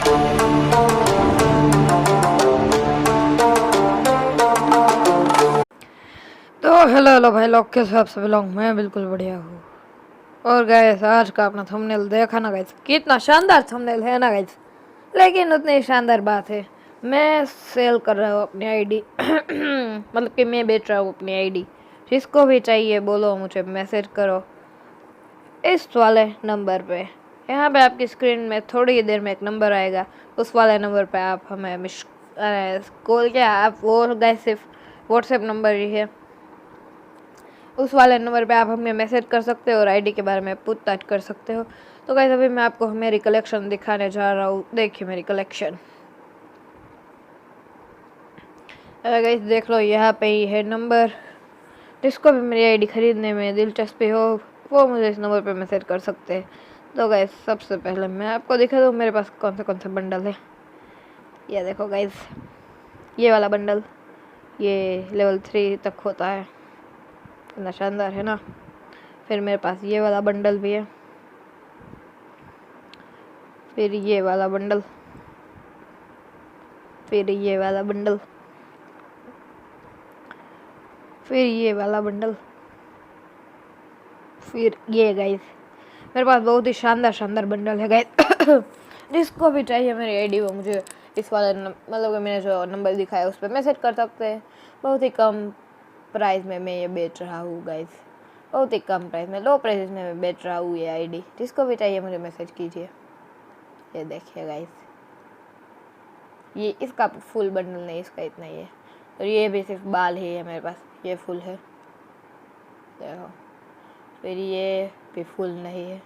तो हेलो भाई लोग, कैसे आप सभी लोग? मैं बिल्कुल बढ़िया हूँ। और गाइस, आज का अपना थंबनेल देखा ना गाइस, कितना शानदार थंबनेल है ना गाइस। लेकिन उतनी शानदार बात है, मैं सेल कर रहा हूँ अपनी आईडी मतलब कि मैं बेच रहा हूँ अपनी आईडी। जिसको भी चाहिए बोलो, मुझे मैसेज करो इस वाले नंबर पे। यहाँ पे आपकी स्क्रीन में थोड़ी ही देर में एक नंबर आएगा, उस वाले नंबर पे आप हमें कॉल किया। आप वो गाइस सिर्फ व्हाट्सएप नंबर ही है, उस वाले नंबर पे आप हमें मैसेज कर सकते हो और आईडी के बारे में पूछताछ कर सकते हो। तो गाइस, अभी मैं आपको मेरी कलेक्शन दिखाने जा रहा हूँ। देखिए मेरी कलेक्शन। गाइस देख लो, यहाँ पे ही है नंबर। जिसको भी मेरी आईडी खरीदने में दिलचस्पी हो, वो मुझे इस नंबर पे मैसेज कर सकते हैं। तो गाइस, सबसे पहले मैं आपको दिखा दूँ मेरे पास कौन से बंडल है। ये देखो गाइस, ये वाला बंडल, ये लेवल 3 तक होता है। कितना शानदार है ना। फिर मेरे पास ये वाला बंडल भी है। फिर ये वाला बंडल, फिर ये वाला बंडल, फिर ये वाला बंडल, फिर ये गाइस। मेरे पास बहुत ही शानदार बंडल है गाइस। जिसको भी चाहिए मेरी आईडी, वो मुझे इस वाले मतलब कि मैंने जो नंबर दिखाया उस पर मैसेज कर सकते हैं। बहुत ही कम प्राइस में मैं ये बेच रहा हूँ गाइस। बहुत ही कम प्राइस में, लो प्राइस में मैं बेच रहा हूँ ये आईडी। जिसको भी चाहिए मुझे मैसेज कीजिए। ये देखिए गाइस, ये इसका फुल बंडल नहीं, इसका इतना ही है। और ये भी सिर्फ बाल ही है मेरे पास, ये फुल है देखो। फिर ये भी फुल नहीं है,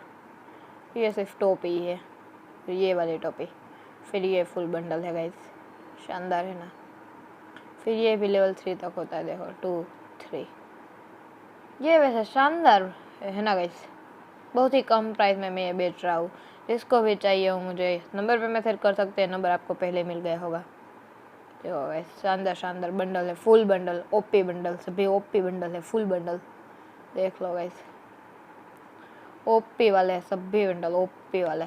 ये सिर्फ टोपी है। फिर ये वाली टोपी, फिर ये फुल बंडल है गाइस। शानदार है ना। फिर ये भी लेवल 3 तक होता है देखो, 2 3। ये वैसे शानदार है ना गाइस। बहुत ही कम प्राइस में मैं ये बेच रहा हूँ। जिसको भी चाहिए हो मुझे नंबर पे मैसेज कर सकते हैं। नंबर आपको पहले मिल गया होगा। देखो गाइस, शानदार बंडल है, फुल बंडल, ओपी बंडल, सभी ओपी बंडल है, फुल बंडल। देख लो गाइस, ओपी वाले सभी बंडल ओपी वाले।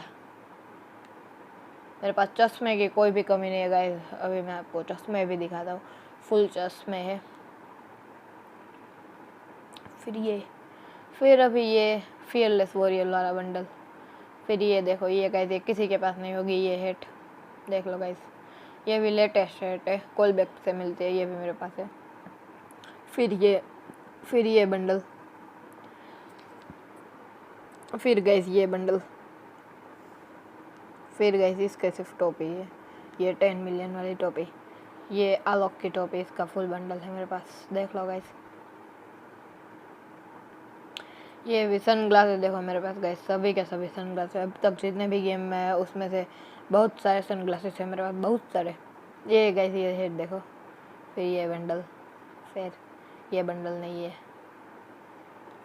मेरे पास चश्मे की कोई भी कमी नहीं है गाइस। अभी मैं आपको चश्मे भी दिखाता हूँ, फुल चश्मे है। फिर अभी ये फियरलेस वॉरियर वाला बंडल। फिर ये देखो, ये गाइस किसी के पास नहीं होगी ये हेट। देख लो गाइस, ये भी लेटेस्ट हेट है, कोलबैक से मिलती है, ये भी मेरे पास है। फिर ये बंडल, फिर गाइस ये बंडल, फिर गाइस इसके सिर्फ टोपी है, ये 10 मिलियन वाली टोपी। ये आलोक की टोपी, इसका फुल बंडल है मेरे पास। देख लो गाइस, ये भी सन ग्लासेस देखो मेरे पास गाइस, सभी के सभी सन ग्लासेस। अब तक जितने भी गेम में है उसमें से बहुत सारे सन ग्लासेस है मेरे पास, बहुत सारे। ये गाइस ये हेड देखो। फिर ये बंडल, फिर ये बंडल नहीं है,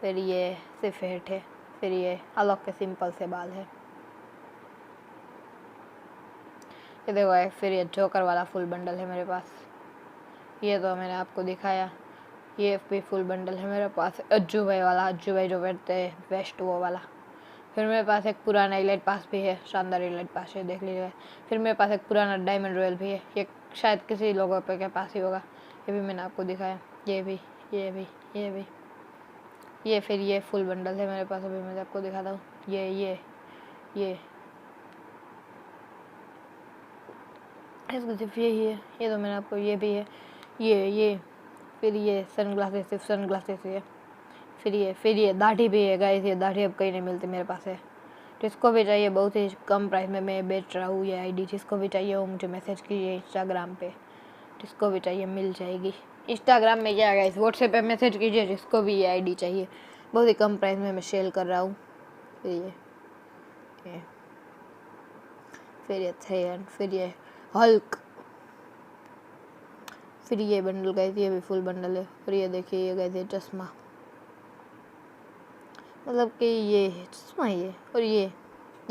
फिर ये सिर्फ हेड है। फिर ये आलोक के सिंपल से बाल है। ये देखो गाइस, फिर ये जोकर वाला फुल बंडल है मेरे पास। ये तो मैंने आपको दिखाया। ये भी फुल बंडल है मेरे पास। अज्जू भाई वाला, अज्जू भाई जो पहनते हैं वेस्ट, वो वाला। फिर मेरे पास एक पुराना इलाइट पास भी है, शानदार इलाइट पास है, देख लीजिए। फिर मेरे पास एक पुराना डायमंड रॉयल भी है, ये शायद किसी लोगों पे के पास ही होगा। ये भी मैंने आपको दिखाया। ये भी, ये भी, ये भी, ये फिर ये फुल बंडल है मेरे पास। अभी मैं आपको दिखाता हूँ। ये इसको सिर्फ यही है। ये तो मैंने आपको, ये भी है, ये फिर ये सन ग्लासेस, सिर्फ सन ग्लासेस है। फिर ये दाढ़ी भी है गाइस। ये दाढ़ी अब कहीं नहीं मिलती, मेरे पास है। जिसको भी चाहिए, बहुत ही कम प्राइस में मैं बेच रहा हूँ ये आईडी। जिसको भी चाहिए वो मुझे मैसेज कीजिए इंस्टाग्राम पे। जिसको भी चाहिए मिल जाएगी। इंस्टाग्राम में क्या गाइस, व्हाट्सएप पे मैसेज कीजिए जिसको भी ये आईडी चाहिए। बहुत ही कम प्राइस में मैं सेल कर रहा हूँ। फिर ये थेन, फिर ये हल्क, फिर ये बंडल गाइस, ये भी फुल बंडल है। फिर ये देखिए, ये गाइस ये चश्मा, मतलब कि ये चश्मा ही है। और ये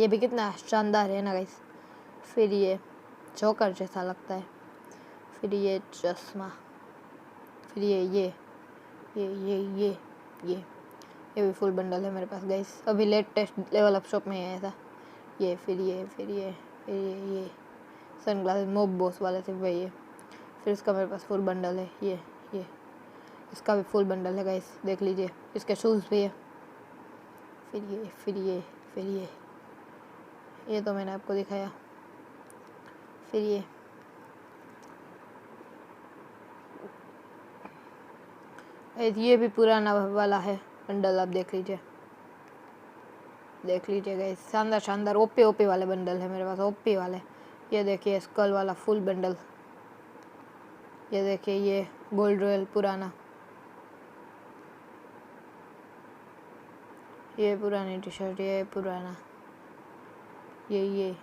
भी कितना शानदार है ना गाइस। फिर ये जोकर जैसा लगता है। फिर ये चश्मा, फिर ये भी फुल बंडल है मेरे पास गाइस। अभी लेटेस्ट लेवल अप शॉप में आया था ये। फिर ये सन ग्लासेस मोब बॉस वाले सिर्फ वही है। फिर इसका मेरे पास फुल बंडल है, ये इसका भी फुल बंडल है गाइस, देख लीजिए। इसके शूज़ भी है। फिर ये तो मैंने आपको दिखाया। फिर ये भी पुराना वाला है बंडल, आप देख लीजिए गाइस। शानदार ओपी वाले बंडल है मेरे पास, ओपी वाले। ये देखिए स्कल वाला फुल बंडल। ये देखिए ये गोल्ड रॉयल पुराना, ये पुरानी टी शर्ट, ये पुराना, ये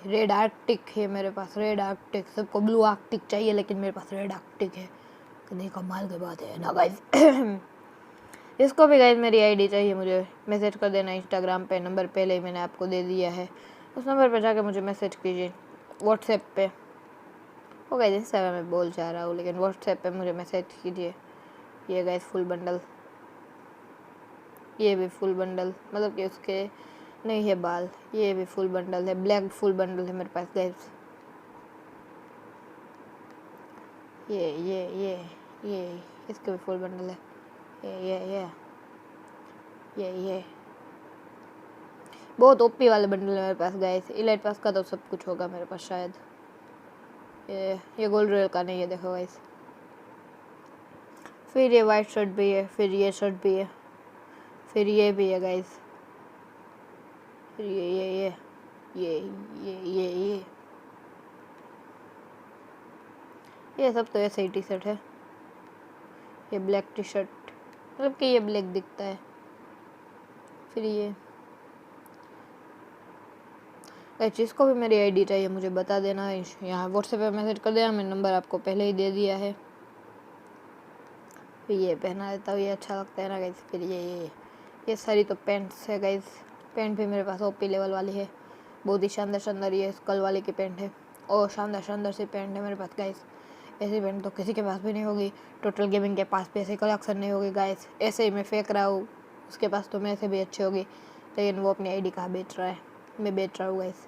रेड आर्कटिक है मेरे पास, रेड आर्कटिक। सबको ब्लू आर्कटिक चाहिए लेकिन मेरे पास रेड आर्कटिक है। नहीं, कमाल की बात है ना गाइस। इसको भी गाइस मेरी आईडी चाहिए, मुझे मैसेज कर देना इंस्टाग्राम पे। नंबर पहले ही मैंने आपको दे दिया है, उस नंबर पे जाके मुझे मैसेज कीजिए व्हाट्सएप पे। वो गाइस इंस्टाग्राम में बोल जा रहा हूँ, लेकिन व्हाट्सएप पे मुझे मैसेज कीजिए। ये गाइस फुल बंडल, ये भी फुल बंडल, मतलब कि उसके नहीं है बाल। ये भी फुल बंडल है, ब्लैक फुल बंडल है मेरे पास गाइस। ये इसके भी फुल बंडल है। ये बहुत ओपी वाले बंडल है मेरे पास गाइस। इलाइट पास का तो सब कुछ होगा मेरे पास शायद। ये गोल्ड रॉयल का नहीं है, देखो गाइस। फिर ये वाइट शर्ट भी है, फिर ये शर्ट भी है, फिर ये भी है गाइस। फिर ये सब तो ऐसे ही टी शर्ट है। ये ब्लैक टी शर्ट, मतलब कि ये ब्लैक दिखता है। फिर ये जिसको भी मेरी आईडी चाहिए मुझे बता देना, यहाँ व्हाट्सएप पे मैसेज कर देना, मैंने नंबर आपको पहले ही दे दिया है। फिर ये पहना देता हूँ, ये अच्छा लगता है ना गाइस। फिर ये सारी तो पैंट्स है गाइस। पैंट भी मेरे पास ओपी लेवल वाली है, बहुत ही शानदार ये स्कल वाले की पैंट है। और शानदार सी पैंट है मेरे पास गाइस। ऐसी पैंट तो किसी के पास भी नहीं होगी, टोटल गेमिंग के पास भी ऐसे कलेक्शन नहीं होगी गाइस। ऐसे ही मैं फेंक रहा हूँ, उसके पास तो मेरे से भी अच्छी होगी, लेकिन वो अपनी आईडी कहाँ बेच रहा है, मैं बेच रहा हूँ गाइस।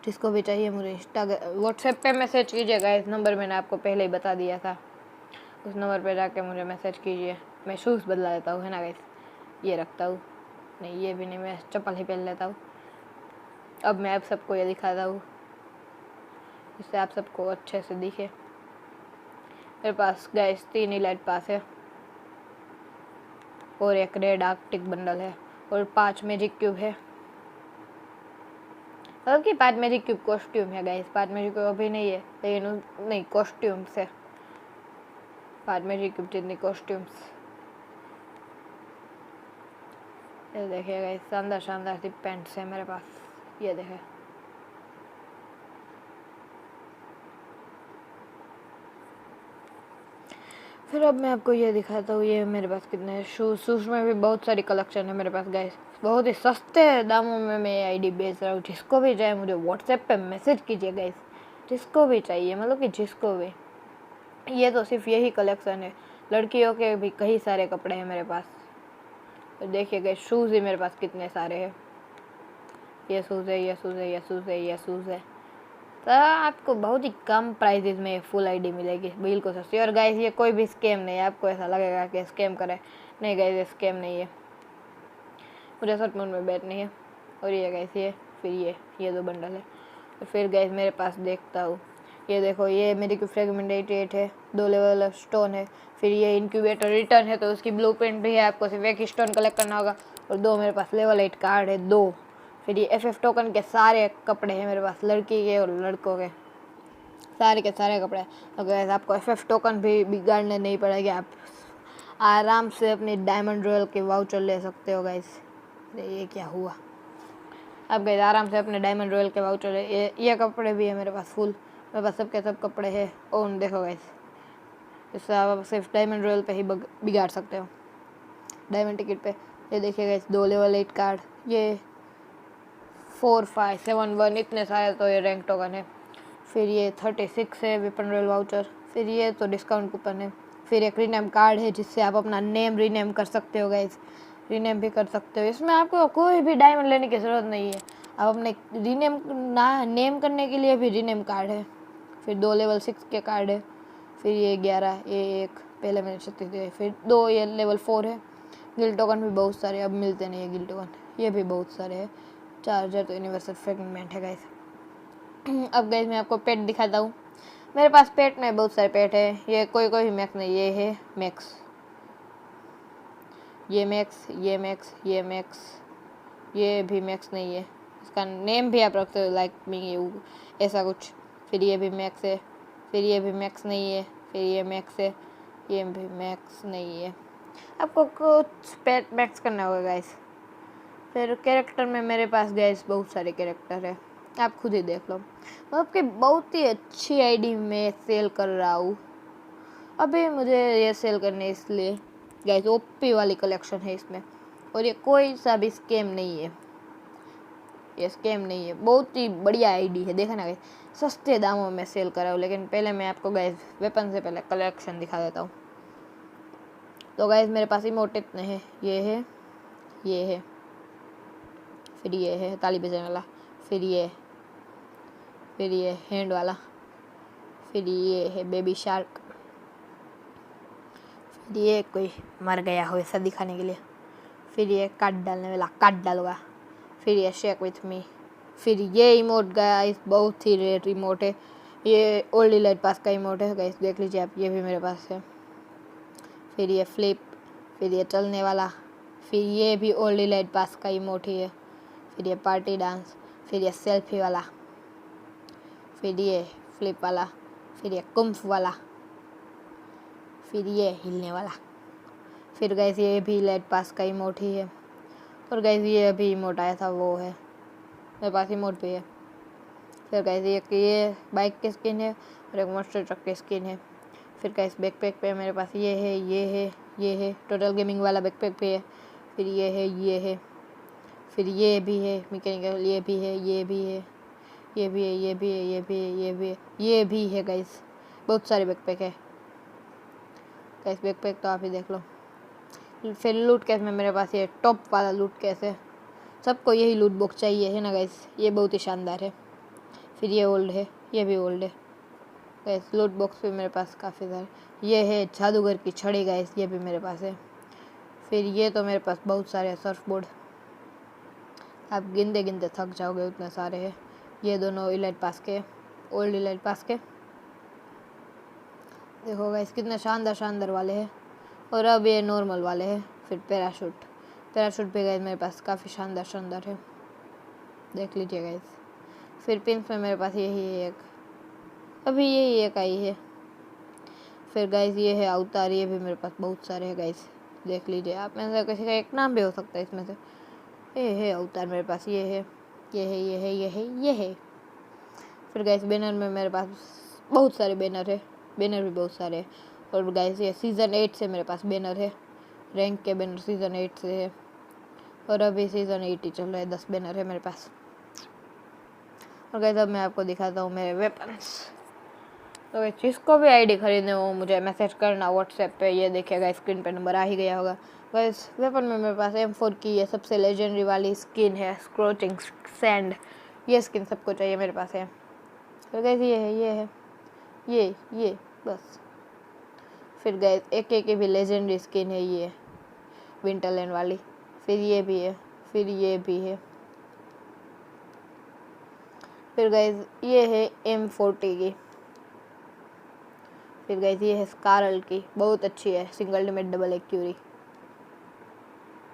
जिसको भी चाहिए मुझे व्हाट्सएप पे मैसेज कीजिए गाइस। नंबर मैंने आपको पहले ही बता दिया था, उस नंबर पे जाके मुझे मैसेज कीजिए। मैं शूज़ बदला देता हूँ, है ना गाइस। ये रखता हूँ, नहीं ये भी नहीं, मैं चप्पल ही पहन लेता हूँ। अब मैं आप सबको ये दिखाता हूँ, जिससे आप सबको अच्छे से दिखे। मेरे पास गाइस 3 इलाइट पास है, और एक रेड आर्कटिक बंडल है, और 5 मैजिक क्यूब है। मतलब कि 5 मैजिक क्यूब कॉस्ट्यूम है गाइस। 5 मैजिक क्यूब अभी नहीं है, लेकिन नहीं कॉस्ट्यूम्स है। 5 मैजिक क्यूब जितनी कॉस्ट्यूम्स। ये देखिए गाइस, शानदार सी पैंट्स है मेरे पास, ये देखे। फिर अब मैं आपको ये दिखाता हूँ, ये मेरे पास कितने शूज़ में भी बहुत सारी कलेक्शन है मेरे पास गाइस। बहुत ही सस्ते दामों में मैं आईडी बेच रहा हूँ। जिसको भी चाहिए मुझे व्हाट्सएप पे मैसेज कीजिए गाइस, जिसको भी चाहिए, मतलब कि जिसको भी। ये तो सिर्फ यही कलेक्शन है, लड़कियों के भी कई सारे कपड़े हैं मेरे पास। तो देखिए गाइस, शूज़ ही मेरे पास कितने सारे हैं। ये शूज़ है। तो आपको बहुत ही कम प्राइजेज में फुल आईडी मिलेगी, बिल्कुल सस्ती। और गाइस ये कोई भी स्कैम नहीं है, आपको ऐसा लगेगा कि स्कैम करे, नहीं गाइस ये स्कैम नहीं है। मुझे सच में बैठ नहीं है। और ये गाइस फिर ये 2 बंडल है। और फिर गाइस मेरे पास देखता हूँ, ये देखो, ये मेरी की फ्रेगमेंट 88 है, 2 लेवल ऑफ स्टोन है। फिर ये इंक्यूबेटर रिटर्न है, तो उसकी ब्लूप्रिंट भी है, आपको सिर्फ एक स्टोन कलेक्ट करना होगा। और 2 मेरे पास लेवल 8 कार्ड है, 2। फिर ये FF टोकन के सारे कपड़े हैं मेरे पास, लड़की के और लड़कों के सारे कपड़े। अगर आपको FF टोकन भी बिगाड़ने नहीं पड़ेगी, आप आराम से अपनी डायमंड रॉयल के वाउचर ले सकते हो गाइस। ये क्या हुआ, आप गाइस आराम से अपने डायमंड रॉयल के वाउचर ले। ये कपड़े भी है मेरे पास फुल, मेरे पास सबके सब कपड़े हैं। और देखो गाइस, इससे आप सिर्फ डायमंड रॉयल पे ही बिगाड़ सकते हो, डायमंड टिकट पे। ये देखिए गाइस, 2 लेवल 8 कार्ड, ये 4, 5, 7, 1 इतने सारे तो ये रैंक टोकन है। फिर ये 36 है वेपन रॉयल वाउचर। फिर ये तो डिस्काउंट कूपन है। फिर एक रीनेम कार्ड है, जिससे आप अपना नेम रीनेम कर सकते हो गाइस, रीनेम भी कर सकते हो। इसमें आपको कोई भी डायमंड लेने की ज़रूरत नहीं है, अब अपने नेम करने के लिए भी रीनेम कार्ड है, फिर 2 लेवल 6 के कार्ड है, फिर ये 11, ये 1 पहले मैंने 36 दिए, फिर 2 ये लेवल 4 है। गिल्ड टोकन भी बहुत सारे, अब मिलते नहीं है गिल्ड टोकन, ये भी बहुत सारे हैं। चार्जर तो यूनिवर्सल फ्रेगमेंट है गाइस। अब गाइस मैं आपको पेट दिखाता हूँ। मेरे पास पेट में बहुत सारे पेट है, ये कोई मैक्स नहीं, ये है मैक्स, ये मैक्स, ये मैक्स, ये मैक्स, ये भी मैक्स नहीं है, इसका नेम भी आप रखते हो लाइक मी ऐसा कुछ। फिर ये भी मैक्स है, फिर ये भी मैक्स नहीं है, फिर ये मैक्स है, ये भी मैक्स नहीं है। आपको कुछ पेट मैक्स करना होगा गाइस। फिर कैरेक्टर में मेरे पास गाइस बहुत सारे कैरेक्टर है, आप खुद ही देख लो। मैं आपकी बहुत ही अच्छी आईडी में सेल कर रहा हूँ। अभी मुझे ये सेल करने इसलिए गाइस ओपी वाली कलेक्शन है इसमें, और ये कोई सा भी स्कैम नहीं है, ये स्कैम नहीं है, बहुत ही बढ़िया आईडी है। देखा ना गाइस, सस्ते दामों में सेल कर रहा हूँ। लेकिन पहले मैं आपको गाइस वेपन से पहले कलेक्शन दिखा देता हूँ। तो गाइस मेरे पास इमोट इतने हैं, ये है, ये है, फिर ये है ताली बजाने वाला, फिर ये हैंड वाला, फिर ये है बेबी शार्क, फिर ये कोई मर गया हो ऐसा दिखाने के लिए, फिर ये काट डालने वाला काट डालूंगा, फिर ये शेक विथ मी, फिर ये इमोट गाइस बहुत ही रेयर इमोट है, ये ओल्ड इलाइट पास का इमोट है गाइस, देख लीजिए आप, ये भी मेरे पास है। फिर ये फ्लिप, फिर ये चलने वाला, फिर ये भी ओल्ड इलाइट पास का इमोट ही है, फिर ये पार्टी डांस, फिर ये सेल्फी वाला, फिर ये फ्लिप वाला, फिर ये कुम्फ वाला, फिर ये हिलने वाला, फिर गाइस ये भी इलाइट पास का इमोट ही है। और गाइस ये अभी इमोट आया था वो है, मेरे पास इमोट भी है। फिर गाइस ये बाइक की स्किन है और एक मॉन्स्टर ट्रक की स्किन है। फिर गाइस बैकपैक पे मेरे पास ये है, ये है, ये है, टोटल गेमिंग वाला बैकपैक पे है। फिर ये है, ये है, फिर ये भी है मैकेनिकल, ये भी है, ये भी है, ये भी है, ये भी है, ये भी है, ये भी है, ये भी है गाइस, बहुत सारे बैकपैक है गाइस। बैकपैक तो आप ही देख लो। फिर लूट केस में मेरे पास ये टॉप वाला लूट केस है, सबको यही लूट बॉक्स चाहिए है ना गाइस, ये बहुत ही शानदार है। फिर ये ओल्ड है, ये भी ओल्ड है गाइस। लूट बॉक्स भी मेरे पास काफ़ी सारे, ये है जादूगर की छड़ी गाइस, ये भी मेरे पास है। फिर ये तो मेरे पास बहुत सारे सर्फ बोर्ड, आप गिनते गिनते थक जाओगे उतने सारे हैं। ये दोनों इलाइट पास के, ओल्ड इलाइट पास के, देखो गाइस कितने शानदार शानदार वाले हैं। और अब ये नॉर्मल वाले हैं। फिर पैराशूट भी गाइस मेरे पास काफ़ी शानदार शानदार है, देख लीजिए गाइस। फिर पिंस में मेरे पास यही है एक, अभी यही एक आई है। फिर गाइस ये है अवतार, ये भी मेरे पास बहुत सारे हैं गाइस, देख लीजिए आप, में से किसी का एक नाम भी हो सकता है इसमें से। ये है अवतार मेरे पास, ये है, ये है, ये है, ये है, ये है। फिर गाइस बैनर में मेरे पास बहुत सारे बैनर है, बैनर भी बहुत सारे हैं। और गाइस ये सीज़न 8 से मेरे पास बैनर है, रैंक के बैनर सीज़न 8 से है, और अभी सीज़न 8 ही चल रहा है, 10 बैनर है मेरे पास। और गाइस अब मैं आपको दिखाता हूँ मेरे वेपन्स। तो गाइस जिसको भी आईडी खरीदने हो मुझे मैसेज करना व्हाट्सएप पे, ये देखिएगा स्क्रीन पे नंबर आ ही गया होगा। गाइस वेपन में मेरे पास M4 की ये सबसे लेजेंडरी वाली स्किन है, स्क्रोचिंग सैंड, ये स्किन सबको चाहिए मेरे पास है। तो गाइस ये है, ये है, ये बस। फिर गाइस एक की भी लेजेंडरी स्किन है, ये विंटरलैंड वाली, फिर ये भी है, फिर ये भी है। फिर गाइस ये है M40 की, फिर गाइस ये है स्कारल की, बहुत अच्छी है, सिंगल डैमेज डबल एक्यूरी,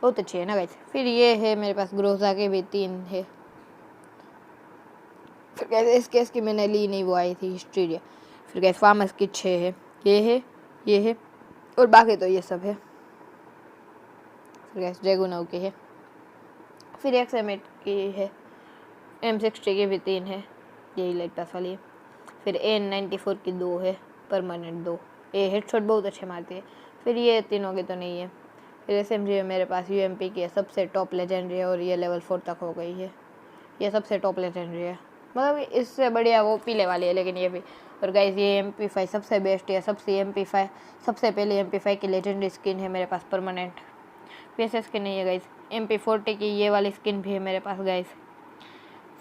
बहुत अच्छी है ना गाइस। फिर ये है मेरे पास ग्रोजा के भी 3 है। फिर गाइस इस केस की मैंने ली नहीं, वो आई थी हिस्ट्रीरिया। फिर गाइस फार्मस की 6 है, ये है, ये है, और बाकी तो ये सब है। फिर गाइस ड्रैगोनाउ की है, फिर XM8 की है, M60 की भी 3 है, यही लाइट पास वाली है। फिर AN94 की 2 है, परमानेंट 2, ये हेडशॉट बहुत अच्छे मारती है। फिर ये तीनों की तो नहीं है। फिर SMG है मेरे पास, UMP की है, सबसे टॉप लेजेंडरी है, और ये लेवल 4 तक हो गई है, ये सबसे टॉप लेजेंडरी है, मतलब इससे बढ़िया वो पीले वाली है, लेकिन ये भी। और गाइस ये MP5 सबसे बेस्ट है, सबसे पहले MP5 की लेजेंडरी स्किन है मेरे पास परमानेंट, PSS की नहीं है गाइस। MP40 की ये वाली स्किन भी है मेरे पास गाइस,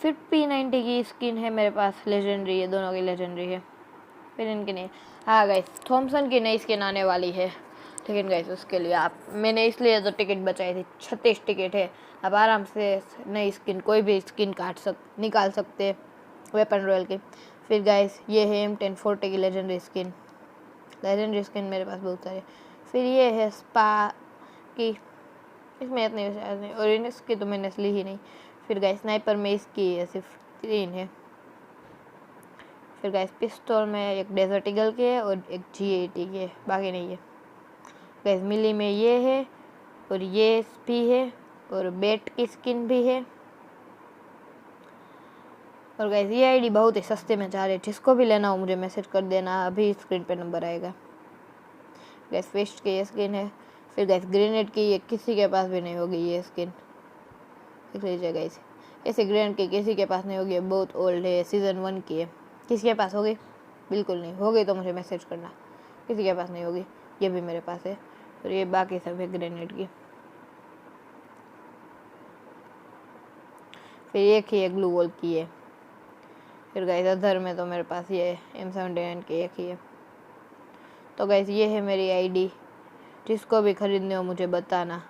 फिर P90 की स्किन है मेरे पास, लेजेंडरी है, दोनों की लेजेंडरी है। फिर इनकी नहीं, हाँ गाइस थॉमसन की नई स्किन आने वाली है, लेकिन गाइस उसके लिए मैंने इसलिए तो टिकट बचाई थी, 36 टिकट है। आप आराम से नई स्किन, कोई भी स्किन निकाल सकते हैं वेपन रॉयल की। फिर गाइस ये है M1040 की लेजेंडरी स्किन मेरे पास बहुत सारे। फिर ये है स्पा की, इसमें इतनी शायद नहीं, और इसकी तो मैंने ली ही नहीं। फिर गाइस स्नाइपर में इसकी है सिर्फ 3 है। फिर गाइस पिस्तौल में एक डेजर्ट ईगल की है और एक G80 की है, बाकी नहीं है। गाइस मिली में ये है और ये भी है, और बैट की स्किन भी है। और गाइस ये आईडी बहुत ही सस्ते में जा रही है, जिसको भी लेना हो मुझे मैसेज कर देना, अभी स्क्रीन पे नंबर आएगा। गैस फिस्ट की ये स्किन है। फिर गैस ग्रेनेड की ये किसी के पास भी नहीं होगी ये स्किन, देख लीजिए गाइस, ऐसे ग्रेनेड की किसी के पास नहीं होगी, बहुत ओल्ड है, सीज़न 1 की है। किसी के पास होगी? बिल्कुल नहीं होगी, तो मुझे मैसेज करना, किसी के पास नहीं होगी। ये भी मेरे पास है, और ये बाकी सब है ग्रेनेड की। फिर एक ही ग्लू वॉल की है। फिर गाइस अदर में तो मेरे पास ये M79 की एक ही है। तो गाइस ये है मेरी आईडी, जिसको भी खरीदने हो मुझे बताना,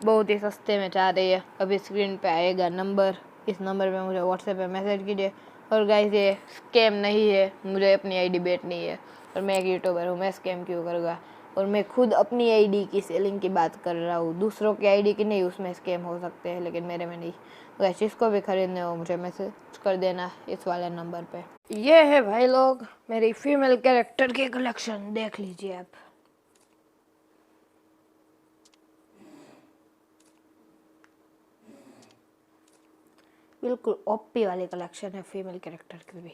बहुत ही सस्ते में चाह रही है। अभी स्क्रीन पे आएगा नंबर, इस नंबर पे मुझे व्हाट्सएप पे मैसेज कीजिए। और गाइस ये स्कैम नहीं है, मुझे अपनी आईडी बेचनी है, और मैं एक यूट्यूबर हूँ, मैं स्कैम क्यों करूँगा। और मैं खुद अपनी आईडी की सेलिंग की बात कर रहा हूँ, दूसरों की आईडी की नहीं, उसमें स्कैम हो सकते हैं, लेकिन मेरे में नहीं। गाइस जिसको भी खरीदने हो मुझे मैसेज कर देना इस वाले नंबर पे। ये है भाई लोग मेरी फीमेल कैरेक्टर की कलेक्शन, देख लीजिए आप। बिल्कुल ओपी वाली कलेक्शन है फीमेल कैरेक्टर की भी।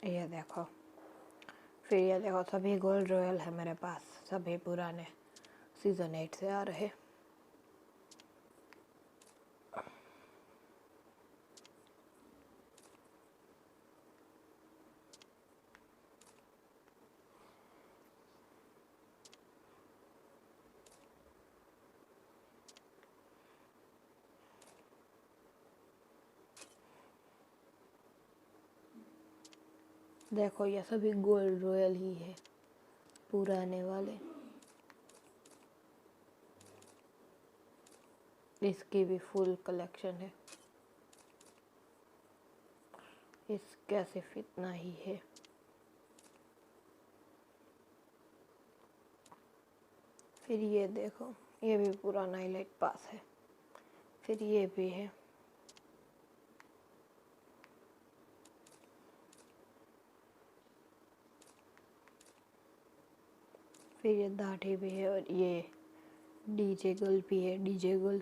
ये देखो, फिर ये देखो, सभी गोल्ड रॉयल है मेरे पास, सभी पुराने सीज़न 8 से आ रहे। देखो ये सभी गोल्ड रॉयल ही है, पुराने वाले। इसकी भी फुल कलेक्शन है, इसका सिर्फ इतना ही है। फिर ये देखो, ये भी पुराना इलाइट पास है। फिर ये भी है। फिर ये दाढ़ी भी है, और ये डीजे गर्ल भी है, डीजे गर्ल।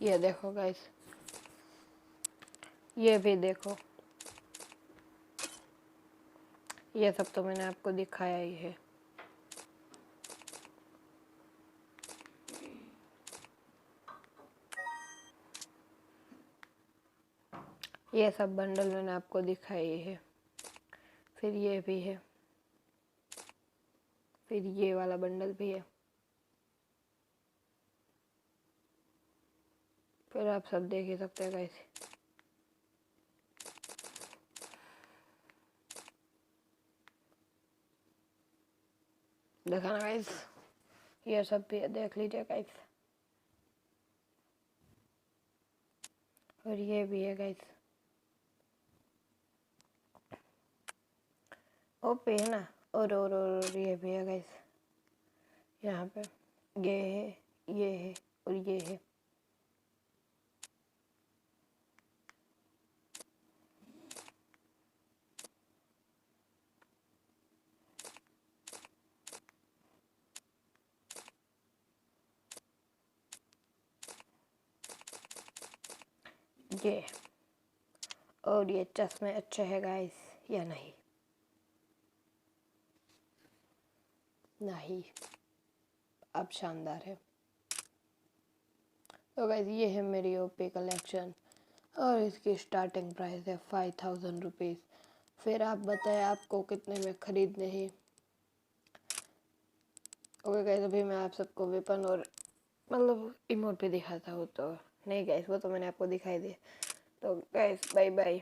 ये देखो गाइस, ये भी देखो, ये सब तो मैंने आपको दिखाया ही है। ये सब बंडल मैंने आपको दिखाए ही है। फिर ये भी है, फिर ये वाला बंडल भी है। फिर आप सब देख ही सकते हैं गाइस। देखा ना गाइस, ये सब भी देख लीजिए गाइस। और ये भी है गाइस, ओपे है ना। और ये भी है गाइस, यहाँ पे ये है, ये है और ये है। ये और ये चश्मे अच्छे हैं गाइस या नहीं? नहीं, अब शानदार है। तो गाइस ये है मेरी ओपी कलेक्शन और इसकी स्टार्टिंग प्राइस है 5000 रुपीज़। फिर आप बताएं आपको कितने में खरीदने हैं। ओके गाइस, अभी मैं आप सबको वेपन और मतलब इमोट पे दिखाता हूँ। तो नहीं गाइस, वो तो मैंने आपको दिखाई दिया। तो गाइस बाय बाय।